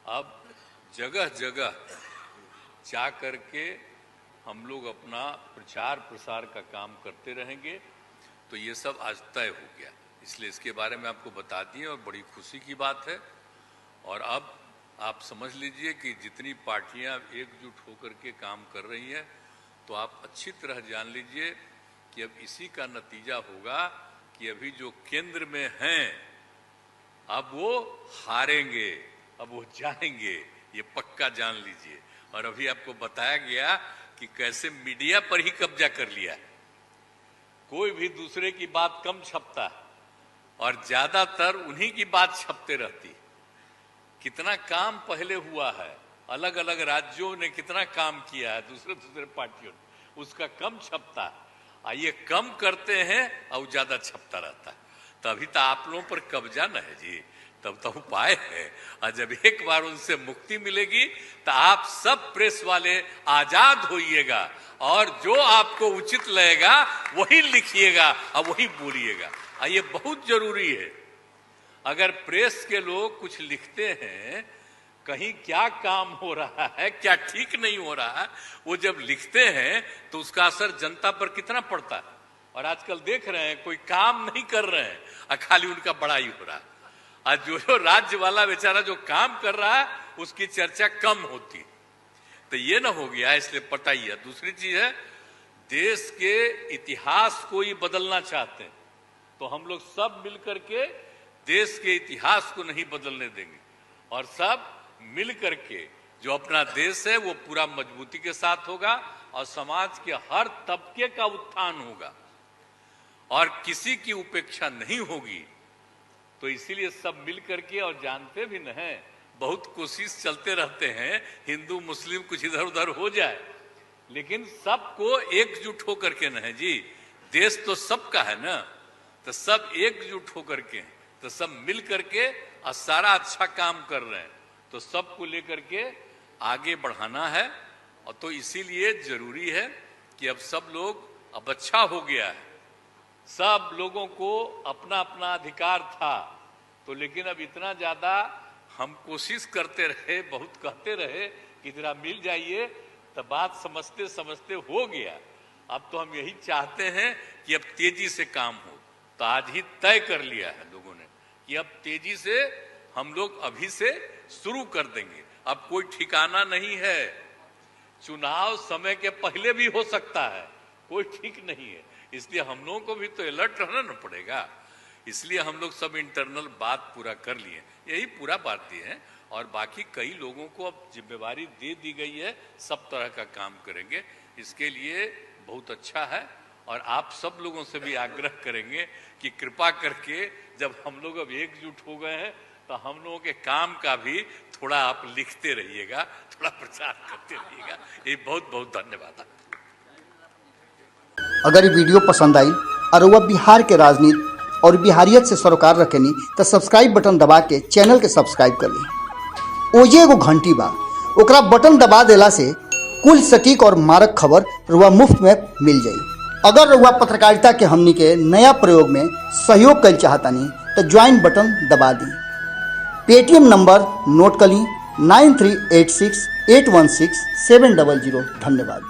अब जगह जगह जा करके हम लोग अपना प्रचार प्रसार का काम करते रहेंगे। तो ये सब आज तय हो गया, इसलिए इसके बारे में आपको बता दिए और बड़ी खुशी की बात है। और अब आप समझ लीजिए कि जितनी पार्टियां एकजुट होकर के काम कर रही हैं, तो आप अच्छी तरह जान लीजिए कि अब इसी का नतीजा होगा कि अभी जो केंद्र में हैं अब वो हारेंगे, अब वो जाएंगे, ये पक्का जान लीजिए। और अभी आपको बताया गया कि कैसे मीडिया पर ही कब्जा कर लिया, कोई भी दूसरे की बात कम छपता और ज्यादातर उन्हीं की बात छपते रहती। कितना काम पहले हुआ है, अलग अलग राज्यों ने कितना काम किया है, दूसरे दूसरे पार्टियों ने, उसका कम छपता है। ये कम करते हैं और ज्यादा छपता रहता है। तभी तो आप लोगों पर कब्जा न है जी, तब तो उपाय है। और जब एक बार उनसे मुक्ति मिलेगी तो आप सब प्रेस वाले आजाद होइएगा और जो आपको उचित लगेगा वही लिखिएगा और वही बोलिएगा। ये बहुत जरूरी है। अगर प्रेस के लोग कुछ लिखते हैं, कहीं क्या काम हो रहा है, क्या ठीक नहीं हो रहा है, वो जब लिखते हैं तो उसका असर जनता पर कितना पड़ता है। और आजकल देख रहे हैं कोई काम नहीं कर रहे हैं और खाली उनका बड़ाई हो रहा है। और जो राज्य वाला बेचारा जो काम कर रहा है उसकी चर्चा कम होती। तो ये ना हो गया, इसलिए पता ही है। दूसरी चीज है, देश के इतिहास को ही बदलना चाहते हैं, तो हम लोग सब मिलकर के देश के इतिहास को नहीं बदलने देंगे और सब मिल करके जो अपना देश है वो पूरा मजबूती के साथ होगा और समाज के हर तबके का उत्थान होगा और किसी की उपेक्षा नहीं होगी। तो इसीलिए सब मिल करके, और जानते भी न हैं, बहुत कोशिश चलते रहते हैं हिंदू मुस्लिम कुछ इधर उधर हो जाए, लेकिन सबको एकजुट होकर के न है जी, देश तो सबका है ना, तो सब एकजुट होकर के, तो सब मिल करके और सारा अच्छा काम कर रहे हैं, तो सबको लेकर के आगे बढ़ाना है। और तो इसीलिए जरूरी है कि अब सब लोग, अब अच्छा हो गया है, सब लोगों को अपना अपना अधिकार था, तो लेकिन अब इतना ज्यादा हम कोशिश करते रहे, बहुत कहते रहे कि जरा मिल जाइए, तो बात समझते समझते हो गया। अब तो हम यही चाहते हैं कि अब तेजी से काम हो। तो आज ही तय कर लिया है लोगों ने कि अब तेजी से हम लोग अभी से शुरू कर देंगे। अब कोई ठिकाना नहीं है, चुनाव समय के पहले भी हो सकता है, कोई ठीक नहीं है। इसलिए हम लोगों को भी तो अलर्ट रहना न पड़ेगा। इसलिए हम लोग सब इंटरनल बात पूरा कर लिए, यही पूरा बात ये है। और बाकी कई लोगों को अब जिम्मेवारी दे दी गई है, सब तरह का काम करेंगे, इसके लिए बहुत अच्छा है। और आप सब लोगों से भी आग्रह करेंगे कि कृपा करके जब हम लोग अब एकजुट हो गए हैं तो हम लोगों के काम का भी थोड़ा आप लिखते रहिएगा, थोड़ा प्रचार करते रहिएगा। ये बहुत बहुत धन्यवाद। अगर ये वीडियो पसंद आई और वह बिहार के राजनीति और बिहारियत से सरोकार रखेनी तो सब्सक्राइब बटन दबा के चैनल के सब्सक्राइब कर ली। ओजे एगो घंटी बा, ओकरा बटन दबा देला से कुल सटीक और मारक खबर रुआ मुफ्त में मिल जाई। अगर रुआ पत्रकारिता के हमनी के नया प्रयोग में सहयोग कर चाहतानी तो ज्वाइन बटन दबा दी। पेटीएम नंबर नोट कर ली 9386816700। धन्यवाद।